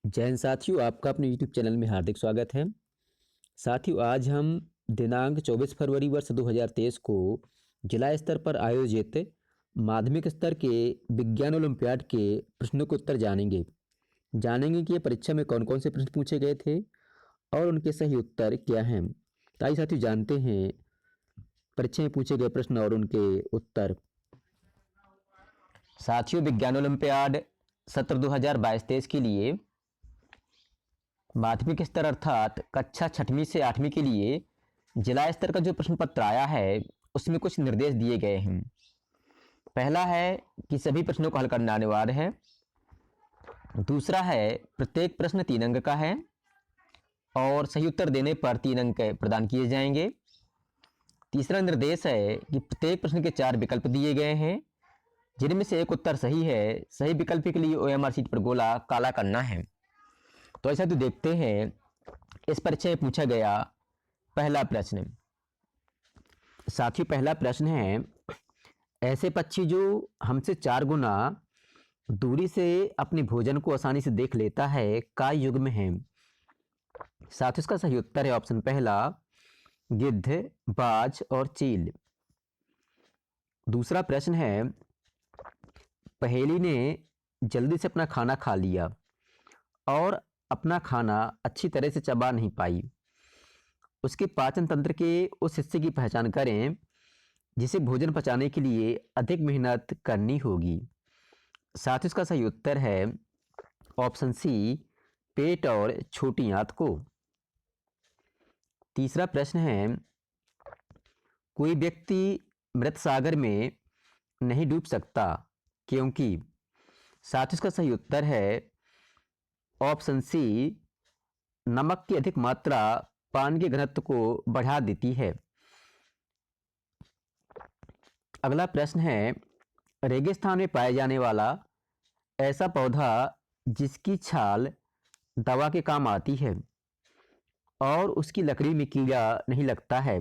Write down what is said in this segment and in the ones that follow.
जय हिंद साथियों, आपका अपने YouTube चैनल में हार्दिक स्वागत है। साथियों, आज हम दिनांक 24 फरवरी वर्ष 2023 को जिला स्तर पर आयोजित माध्यमिक स्तर के विज्ञान ओलंपियाड के प्रश्नों के उत्तर जानेंगे कि ये परीक्षा में कौन कौन से प्रश्न पूछे गए थे और उनके सही उत्तर क्या हैं। तो आइए साथियों जानते हैं परीक्षा में पूछे गए प्रश्न और उनके उत्तर। साथियों, विज्ञान ओलंपियाड सत्र 2022-23 के लिए माध्यमिक स्तर अर्थात कक्षा 6वीं से 8वीं के लिए जिला स्तर का जो प्रश्न पत्र आया है उसमें कुछ निर्देश दिए गए हैं। पहला है कि सभी प्रश्नों को हल करना अनिवार्य है। दूसरा है प्रत्येक प्रश्न 3 अंक का है और सही उत्तर देने पर 3 अंक प्रदान किए जाएंगे। तीसरा निर्देश है कि प्रत्येक प्रश्न के 4 विकल्प दिए गए हैं जिनमें से एक उत्तर सही है। सही विकल्प के लिए OMR शीट पर गोला काला करना है। तो ऐसा तो देखते हैं इस परीक्षा में पूछा गया पहला प्रश्न। साथियों, पहला प्रश्न है, ऐसे पक्षी जो हमसे 4 गुना दूरी से अपने भोजन को आसानी से देख लेता है का युग्म है। साथियों, इसका सही उत्तर है ऑप्शन पहला, गिद्ध, बाज और चील। दूसरा प्रश्न है, पहेली ने जल्दी से अपना खाना खा लिया और अपना खाना अच्छी तरह से चबा नहीं पाई। उसके पाचन तंत्र के उस हिस्से की पहचान करें जिसे भोजन पचाने के लिए अधिक मेहनत करनी होगी। साथ ही इसका सही उत्तर है ऑप्शन सी, पेट और छोटी आंत को। तीसरा प्रश्न है, कोई व्यक्ति मृत सागर में नहीं डूब सकता क्योंकि। साथ ही इसका सही उत्तर है ऑप्शन सी, नमक की अधिक मात्रा पानी के घनत्व को बढ़ा देती है। अगला प्रश्न है, रेगिस्तान में पाया जाने वाला ऐसा पौधा जिसकी छाल दवा के काम आती है और उसकी लकड़ी में कीड़ा नहीं लगता है,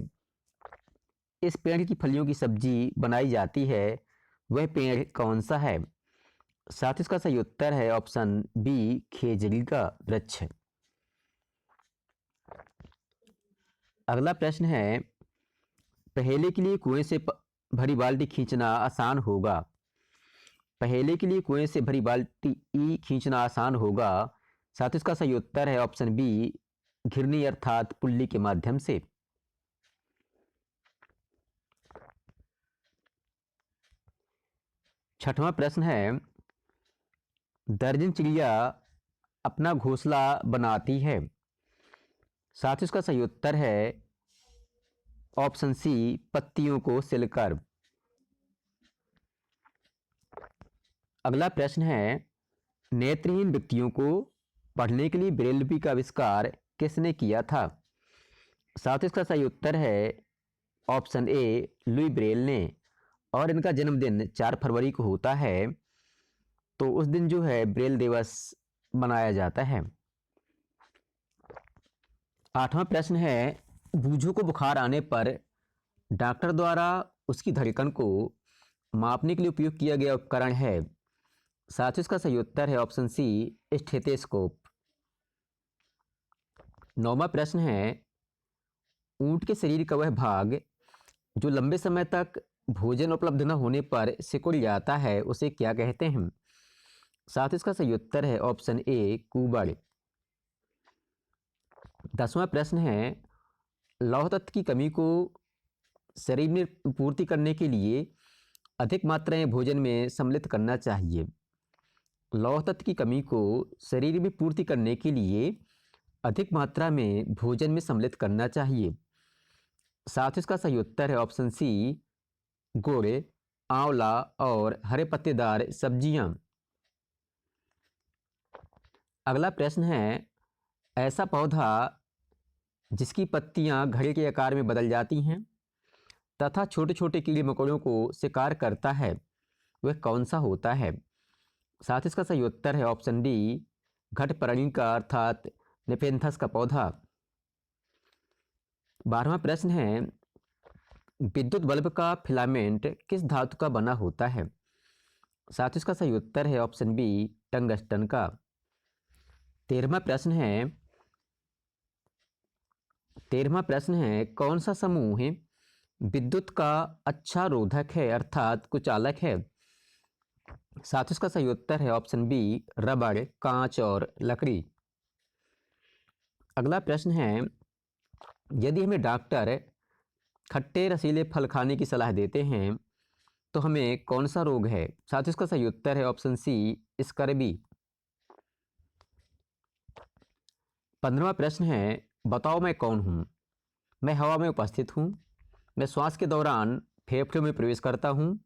इस पेड़ की फलियों की सब्जी बनाई जाती है, वह पेड़ कौन सा है। साथ ही इसका सही उत्तर है ऑप्शन बी, खेजड़ी का वृक्ष। अगला प्रश्न है, पहेले के लिए कुएं से भरी बाल्टी खींचना आसान होगा। पहेले के लिए कुएं से भरी बाल्टी खींचना आसान होगा। साथ ही इसका सही उत्तर है ऑप्शन बी, घिरनी अर्थात पुल्ली के माध्यम से। छठवां प्रश्न है, दर्जन चिड़िया अपना घोंसला बनाती है। साथ ही इसका सही उत्तर है ऑप्शन सी, पत्तियों को सिलकर। अगला प्रश्न है, नेत्रहीन व्यक्तियों को पढ़ने के लिए ब्रेल लिपि का आविष्कार किसने किया था। साथ ही इसका सही उत्तर है ऑप्शन ए, लुई ब्रेल ने। और इनका जन्मदिन 4 फरवरी को होता है, तो उस दिन जो है ब्रेल दिवस मनाया जाता है। आठवां प्रश्न है, बूझों को बुखार आने पर डॉक्टर द्वारा उसकी धड़कन को मापने के लिए उपयोग किया गया उपकरण है। साथ ही इसका सही उत्तर है ऑप्शन सी, स्टेथोस्कोप। नौवां प्रश्न है, ऊंट के शरीर का वह भाग जो लंबे समय तक भोजन उपलब्ध न होने पर सिकुड़ जाता है उसे क्या कहते हैं। साथ ही इसका सही उत्तर है ऑप्शन ए, कुबड़। 10वां प्रश्न है, लौह तत्व की कमी को शरीर में पूर्ति करने के लिए अधिक मात्रा में भोजन में सम्मिलित करना चाहिए। लौह तत्व की कमी को शरीर में पूर्ति करने के लिए अधिक मात्रा में भोजन में सम्मिलित करना चाहिए। साथ ही इसका सही उत्तर है ऑप्शन सी, गुड़, आंवला और हरे पत्तेदार सब्जियां। अगला प्रश्न है, ऐसा पौधा जिसकी पत्तियां घड़े के आकार में बदल जाती हैं तथा छोटे छोटे कीड़े मकोड़ों को शिकार करता है, वह कौन सा होता है। साथ ही इसका सही उत्तर है ऑप्शन डी, घटपर्णिका अर्थात नेपेंथस का पौधा। 12वां प्रश्न है, विद्युत बल्ब का फिलामेंट किस धातु का बना होता है। साथ ही इसका सही उत्तर है ऑप्शन बी, टंगस्टन का। 13वां प्रश्न है कौन सा समूह विद्युत का अच्छा रोधक है अर्थात कुचालक है। साथ इसका सही उत्तर है ऑप्शन बी रबड़, कांच और लकड़ी। अगला प्रश्न है यदि हमें डॉक्टर खट्टे रसीले फल खाने की सलाह देते हैं तो हमें कौन सा रोग है। साथ इसका सही उत्तर है ऑप्शन सी स्कर्वी। 15वां प्रश्न है बताओ मैं कौन हूँ। मैं हवा में उपस्थित हूँ, मैं श्वास के दौरान फेफड़ों में प्रवेश करता हूँ,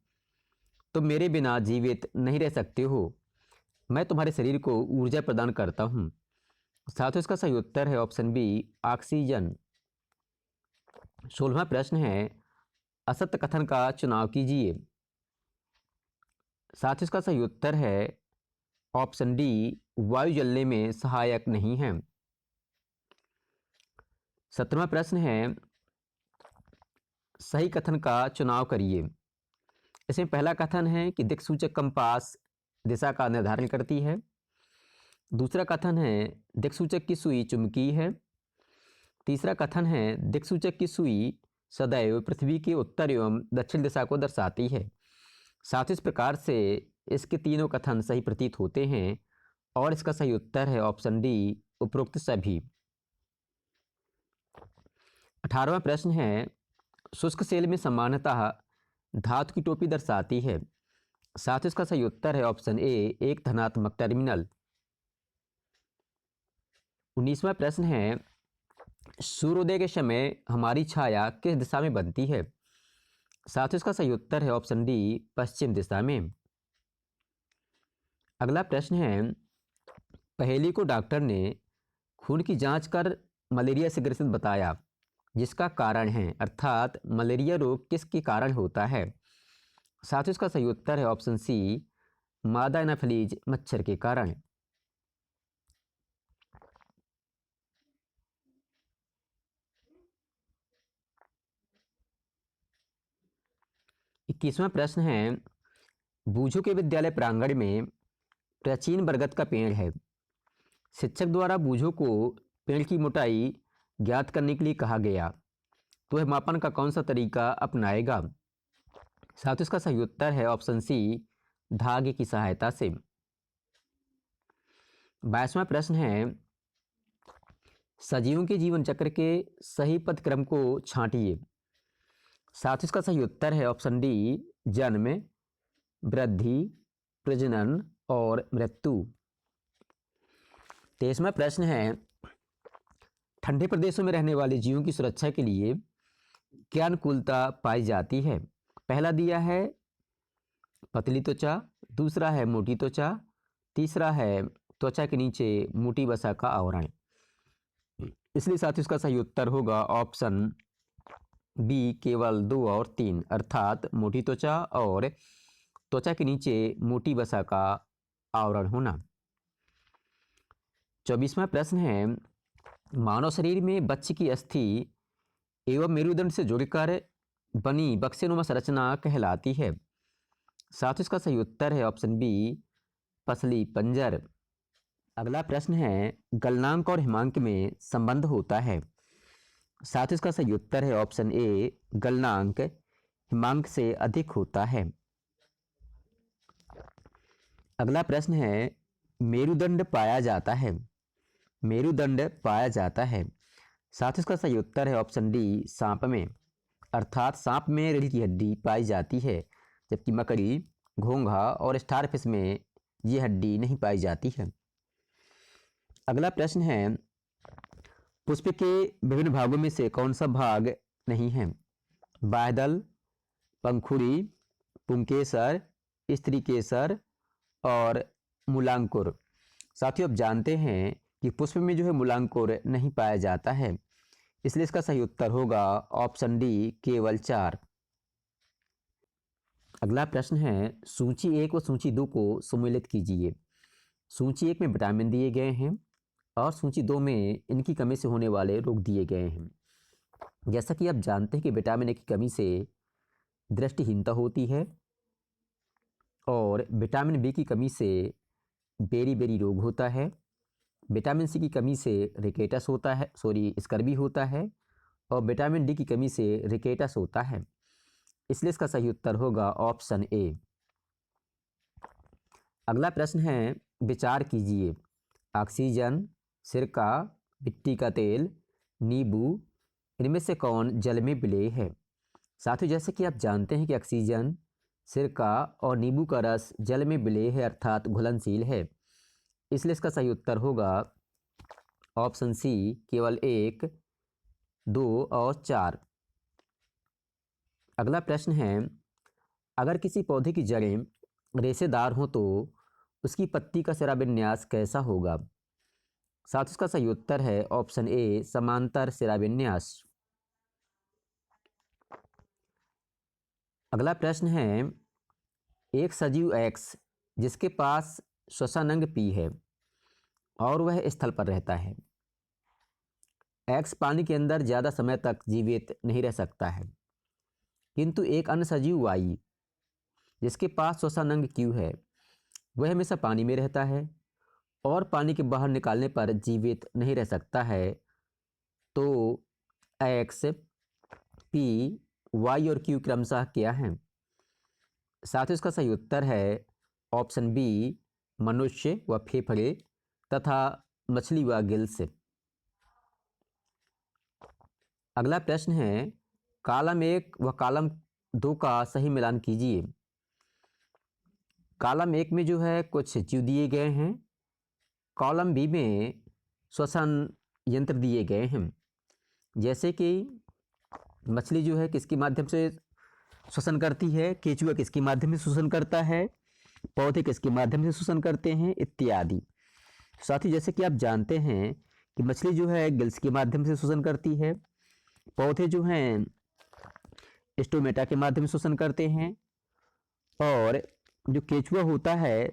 तुम मेरे बिना जीवित नहीं रह सकते हो, मैं तुम्हारे शरीर को ऊर्जा प्रदान करता हूँ। साथियों इसका सही उत्तर है ऑप्शन बी ऑक्सीजन। 16वां प्रश्न है असत्य कथन का चुनाव कीजिए। साथियों इसका सही उत्तर है ऑप्शन डी वायु जलने में सहायक नहीं है। 17वां प्रश्न है सही कथन का चुनाव करिए। इसमें पहला कथन है कि दिक्सूचक कंपास दिशा का निर्धारण करती है। दूसरा कथन है दिक्सूचक की सुई चुंबकीय है। तीसरा कथन है दिक्सूचक की सुई सदैव पृथ्वी के उत्तर एवं दक्षिण दिशा को दर्शाती है। साथ इस प्रकार से इसके तीनों कथन सही प्रतीत होते हैं और इसका सही उत्तर है ऑप्शन डी उपरोक्त सभी। 18वां प्रश्न है शुष्क सेल में सामान्यतः धातु की टोपी दर्शाती है। साथ इसका सही उत्तर है ऑप्शन ए एक धनात्मक टर्मिनल। 19वां प्रश्न है सूर्योदय के समय हमारी छाया किस दिशा में बनती है। साथ इसका सही उत्तर है ऑप्शन डी पश्चिम दिशा में। अगला प्रश्न है पहेली को डॉक्टर ने खून की जांच कर मलेरिया से ग्रसित बताया, जिसका कारण है अर्थात मलेरिया रोग किसके कारण होता है। साथ इसका सही उत्तर है ऑप्शन सी मादा एनाफिलीज मच्छर के कारण। 21वां प्रश्न है बूझों के विद्यालय प्रांगण में प्राचीन बरगद का पेड़ है। शिक्षक द्वारा बूझों को पेड़ की मोटाई ज्ञात करने के लिए कहा गया, तो वह मापन का कौन सा तरीका अपनाएगा। साथ इसका सही उत्तर है ऑप्शन सी धागे की सहायता से। 22वां प्रश्न है सजीवों के जीवन चक्र के सही पदक्रम को छांटिए। साथ इसका सही उत्तर है ऑप्शन डी जन्म, वृद्धि, प्रजनन और मृत्यु। 23वां प्रश्न है ठंडे प्रदेशों में रहने वाले जीवों की सुरक्षा के लिए क्या अनुकूलता पाई जाती है। पहला दिया है पतली त्वचा, दूसरा है मोटी त्वचा, तीसरा है त्वचा के नीचे मोटी वसा का आवरण। इसलिए साथियों इसका सही उत्तर होगा ऑप्शन बी केवल 2 और 3 अर्थात मोटी त्वचा और त्वचा के नीचे मोटी वसा का आवरण होना। 24वां प्रश्न है मानव शरीर में बच्चे की अस्थि एवं मेरुदंड से जुड़कर बनी बक्सेनुमा संरचना कहलाती है। साथ इसका सही उत्तर है ऑप्शन बी पसली पंजर। अगला प्रश्न है गलनांक और हिमांक में संबंध होता है। साथ इसका सही उत्तर है ऑप्शन ए गलनांक हिमांक से अधिक होता है। अगला प्रश्न है मेरुदंड पाया जाता है। मेरुदंड पाया जाता है। साथ इसका सही उत्तर है ऑप्शन डी सांप में, अर्थात सांप में रीढ़ की हड्डी पाई जाती है, जबकि मकड़ी, घोंघा और स्टारफिश में ये हड्डी नहीं पाई जाती है। अगला प्रश्न है पुष्प के विभिन्न भागों में से कौन सा भाग नहीं है। बाह्यदल, पंखुड़ी, पुंकेसर, स्त्रीकेसर और मूलांकुर। साथियों आप जानते हैं कि पुष्प में जो है मूलांकुर नहीं पाया जाता है, इसलिए इसका सही उत्तर होगा ऑप्शन डी केवल 4। अगला प्रश्न है सूची 1 व सूची 2 को सम्मिलित कीजिए। सूची 1 में विटामिन दिए गए हैं और सूची 2 में इनकी कमी से होने वाले रोग दिए गए हैं। जैसा कि आप जानते हैं कि विटामिन ए की कमी से दृष्टिहीनता होती है और विटामिन बी की कमी से बेरी बेरी रोग होता है। विटामिन सी की कमी से रिकेटस होता है, स्कर्वी होता है, और विटामिन डी की कमी से रिकेटस होता है। इसलिए इसका सही उत्तर होगा ऑप्शन ए। अगला प्रश्न है, विचार कीजिए। ऑक्सीजन, सिरका, मिट्टी का तेल, नींबू, इनमें से कौन जल में विलेय है? साथियों, जैसे कि आप जानते हैं कि ऑक्सीजन, सिरका और नींबू का रस जल में विलेय है, अर्थात घुलनशील है। इसलिए इसका सही उत्तर होगा ऑप्शन सी, केवल 1, 2 और 4। अगला प्रश्न है, अगर किसी पौधे की जड़ें रेशेदार हों तो उसकी पत्ती का शिराविन्यास कैसा होगा? साथ उसका सही उत्तर है ऑप्शन ए, समांतर शिराविन्यास। अगला प्रश्न है, एक सजीव एक्स जिसके पास श्वसनांग पी है और वह स्थल पर रहता है। एक्स पानी के अंदर ज़्यादा समय तक जीवित नहीं रह सकता है, किंतु एक अन्य सजीव वाई जिसके पास श्वसनांग क्यू है वह हमेशा पानी में रहता है और पानी के बाहर निकालने पर जीवित नहीं रह सकता है। तो एक्स, पी, वाई और क्यू क्रमशः क्या हैं? साथ ही उसका सही उत्तर है ऑप्शन बी, मनुष्य व फेफड़े तथा मछली व गिल्स। अगला प्रश्न है, कॉलम 1 व कॉलम 2 का सही मिलान कीजिए। कॉलम 1 में जो है कुछ जीव दिए गए हैं, कॉलम बी में श्वसन यंत्र दिए गए हैं। जैसे कि मछली जो है किसके माध्यम से श्वसन करती है, केंचुआ किसके माध्यम से श्वसन करता है, पौधे किसके माध्यम से श्वसन करते हैं, इत्यादि। साथ ही जैसे कि आप जानते हैं कि मछली जो है गिल्स के माध्यम से श्वसन करती है, पौधे जो हैं स्टोमेटा के माध्यम से श्वसन करते हैं, और जो केंचुआ होता है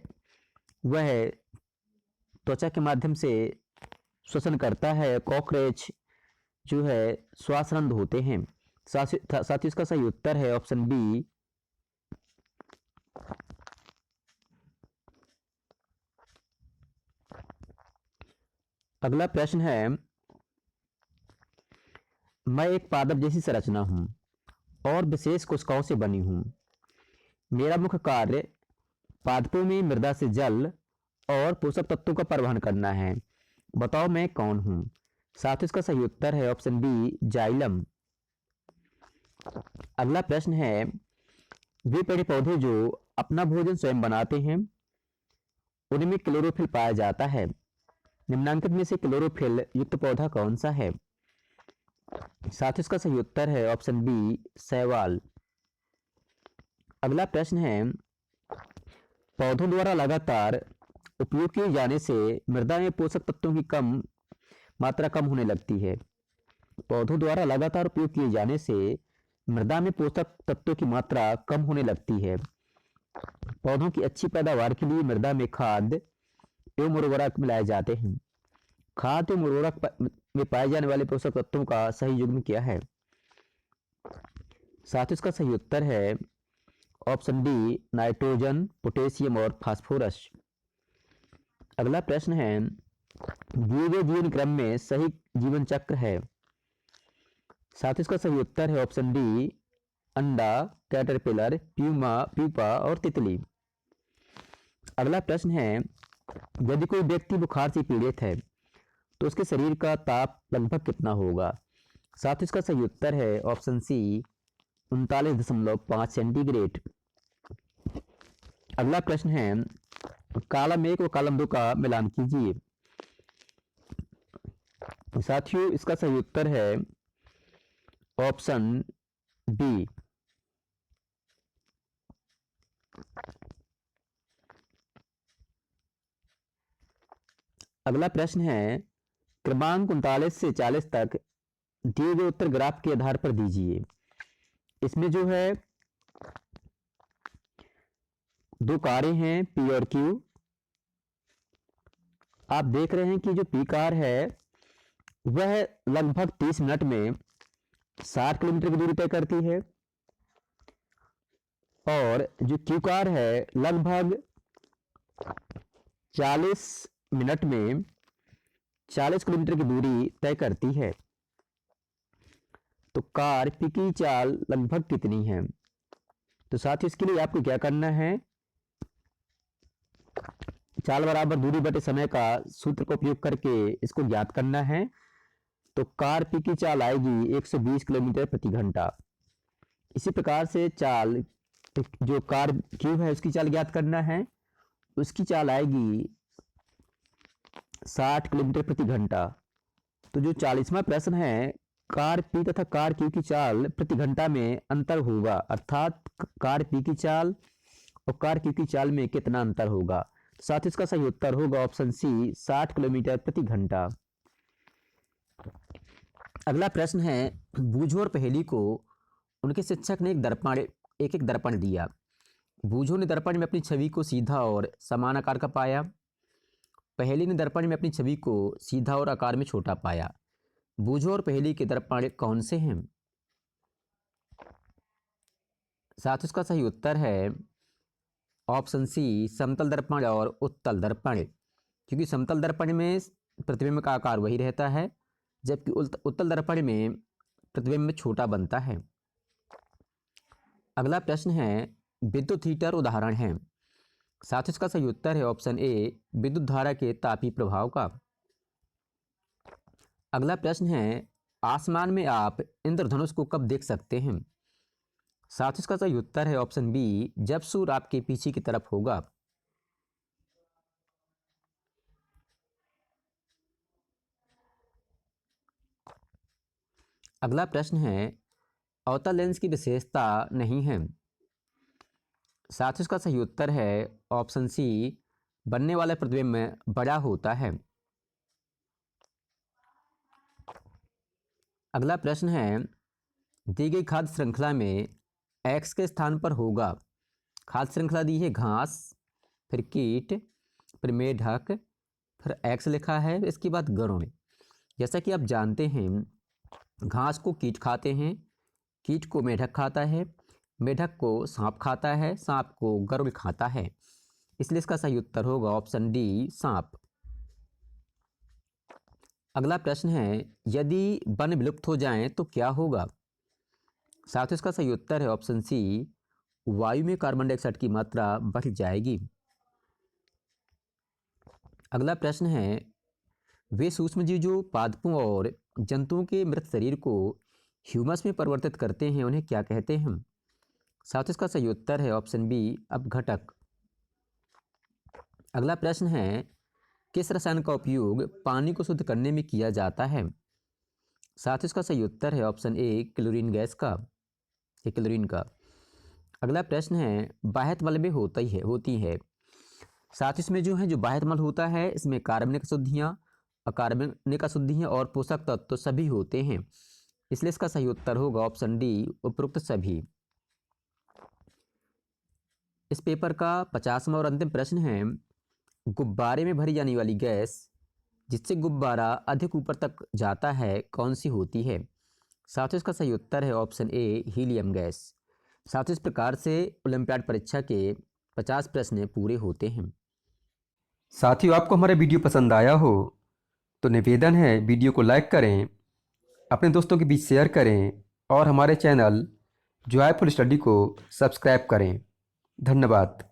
वह त्वचा के माध्यम से श्वसन करता है। कॉकरोच जो है श्वासरंध्र होते हैं। साथ ही इसका सही उत्तर है ऑप्शन बी। अगला प्रश्न है, मैं एक पादप जैसी संरचना हूं और विशेष कोशिकाओं से बनी हूं। मेरा मुख्य कार्य पादपों में मृदा से जल और पोषक तत्वों का परिवहन करना है। बताओ मैं कौन हूं? साथ ही इसका सही उत्तर है ऑप्शन बी, जाइलम। अगला प्रश्न है, वे पेड़ पौधे जो अपना भोजन स्वयं बनाते हैं उनमें क्लोरोफिल पाया जाता है। निम्नांकित में से क्लोरोफिल युक्त पौधा कौन सा है? साथ ही इसका सही उत्तर है ऑप्शन बी, शैवाल। अगला प्रश्न है, पौधों द्वारा लगातार उपयोग किए जाने से मृदा में पोषक तत्वों की मात्रा कम होने लगती है। पौधों द्वारा लगातार उपयोग किए जाने से मृदा में पोषक तत्वों की मात्रा कम होने लगती है। पौधों की अच्छी पैदावार के लिए मृदा में खाद एवं उर्वरक मिलाए जाते हैं। खाद एवं उर्वरक में पाए जाने वाले पोषक तत्वों का सही युग्म क्या है? साथ ही इसका सही उत्तर है ऑप्शन डी, नाइट्रोजन, पोटेशियम और फास्फोरस। अगला प्रश्न है, दिए गए जीवन क्रम में सही जीवन चक्र है। साथ ही इसका सही उत्तर है ऑप्शन डी, अंडा, कैटरपिलर, प्यूपा और तितली। अगला प्रश्न है, यदि कोई व्यक्ति बुखार से पीड़ित है तो उसके शरीर का ताप लगभग कितना होगा? साथ ही इसका सही उत्तर है ऑप्शन सी, 39.5 सेंटीग्रेड। अगला प्रश्न है, कॉलम 1 और कॉलम 2 का मिलान कीजिए। साथियों, इसका सही उत्तर है ऑप्शन बी। अगला प्रश्न है, क्रमांक 39 से 40 तक दिए गए उत्तर ग्राफ के आधार पर दीजिए। इसमें जो है दो कारें हैं, पी और क्यू। आप देख रहे हैं कि जो पी कार है वह लगभग 30 मिनट में 60 किलोमीटर की दूरी तय करती है, और जो क्यू कार है लगभग 40 मिनट में 40 किलोमीटर की दूरी तय करती है तो कार पी की चाल लगभग कितनी है। तो साथियों इसके लिए आपको क्या करना है, चाल बराबर दूरी बटे समय का सूत्र का उपयोग करके इसको ज्ञात करना है। तो कार पी की चाल आएगी 120 किलोमीटर प्रति घंटा। इसी प्रकार से चाल जो कार क्यू है उसकी चाल ज्ञात करना है, उसकी चाल आएगी 60 किलोमीटर प्रति घंटा। तो जो 40वां प्रश्न है, कार पी तथा कार क्यू की चाल प्रति घंटा में अंतर होगा, अर्थात कार पी की चाल और कार क्यू की चाल में कितना अंतर होगा। साथ ही इसका सही उत्तर होगा ऑप्शन सी 60 किलोमीटर प्रति घंटा। अगला प्रश्न है, बूझो और पहेली को उनके शिक्षक ने एक दर्पण दिया। बूझो ने दर्पण में अपनी छवि को सीधा और समान आकार का पाया, पहेली ने दर्पण में अपनी छवि को सीधा और आकार में छोटा पाया। बूझो और पहेली के दर्पण कौन से हैं। साथ ही इसका सही उत्तर है ऑप्शन सी समतल दर्पण और उत्तल दर्पण, क्योंकि समतल दर्पण में प्रतिबिंब का आकार वही रहता है जबकि उत्तल दर्पण में प्रतिबिंब छोटा बनता है। अगला प्रश्न है, विद्युत हीटर उदाहरण है। साथ ही इसका सही उत्तर है ऑप्शन ए विद्युत धारा के तापीय प्रभाव का। अगला प्रश्न है, आसमान में आप इंद्रधनुष को कब देख सकते हैं। साथ ही इसका सही उत्तर है ऑप्शन बी जब सूर्य आपके पीछे की तरफ होगा। अगला प्रश्न है, अवतल लेंस की विशेषता नहीं है। साथ ही इसका सही उत्तर है ऑप्शन सी बनने वाला प्रतिबिंब बड़ा होता है। अगला प्रश्न है, दी गई खाद्य श्रृंखला में एक्स के स्थान पर होगा। खाद्य श्रृंखला दी है घास, फिर कीट, फिर मेढक, फिर एक्स लिखा है, इसके बाद गरुड़। जैसा कि आप जानते हैं घास को कीट खाते हैं, कीट को मेढक खाता है, मेढक को सांप खाता है, सांप को गरुड़ खाता है, इसलिए इसका सही उत्तर होगा ऑप्शन डी सांप। अगला प्रश्न है, यदि वन विलुप्त हो जाएं तो क्या होगा। साथ ही इसका सही उत्तर है ऑप्शन सी वायु में कार्बन डाइऑक्साइड की मात्रा बढ़ जाएगी। अगला प्रश्न है, वे सूक्ष्मजीव जो पादपों और जंतुओं के मृत शरीर को ह्यूमस में परिवर्तित करते हैं उन्हें क्या कहते हैं। साथ ही इसका सही उत्तर है ऑप्शन बी अपघटक। अगला प्रश्न है, किस रसायन का उपयोग पानी को शुद्ध करने में किया जाता है। साथ ही इसका सही उत्तर है ऑप्शन ए क्लोरीन गैस का, क्लोरीन का। अगला प्रश्न है, बाह्य मल में होती है। साथ ही इसमें जो है जो बाह्य मल होता है इसमें कार्बनिक अशुद्धियाँ, अकार्बनिक अशुद्धियाँ और पोषक तत्व सभी होते हैं, इसलिए इसका सही उत्तर होगा ऑप्शन डी उपरोक्त सभी। इस पेपर का 50वां और अंतिम प्रश्न है, गुब्बारे में भरी जाने वाली गैस जिससे गुब्बारा अधिक ऊपर तक जाता है कौन सी होती है। साथ ही इसका सही उत्तर है ऑप्शन ए हीलियम गैस। साथ ही इस प्रकार से ओलंपियाड परीक्षा के 50 प्रश्न पूरे होते हैं। साथियों, आपको हमारा वीडियो पसंद आया हो तो निवेदन है वीडियो को लाइक करें, अपने दोस्तों के बीच शेयर करें और हमारे चैनल जॉयफुल स्टडी को सब्सक्राइब करें। धन्यवाद।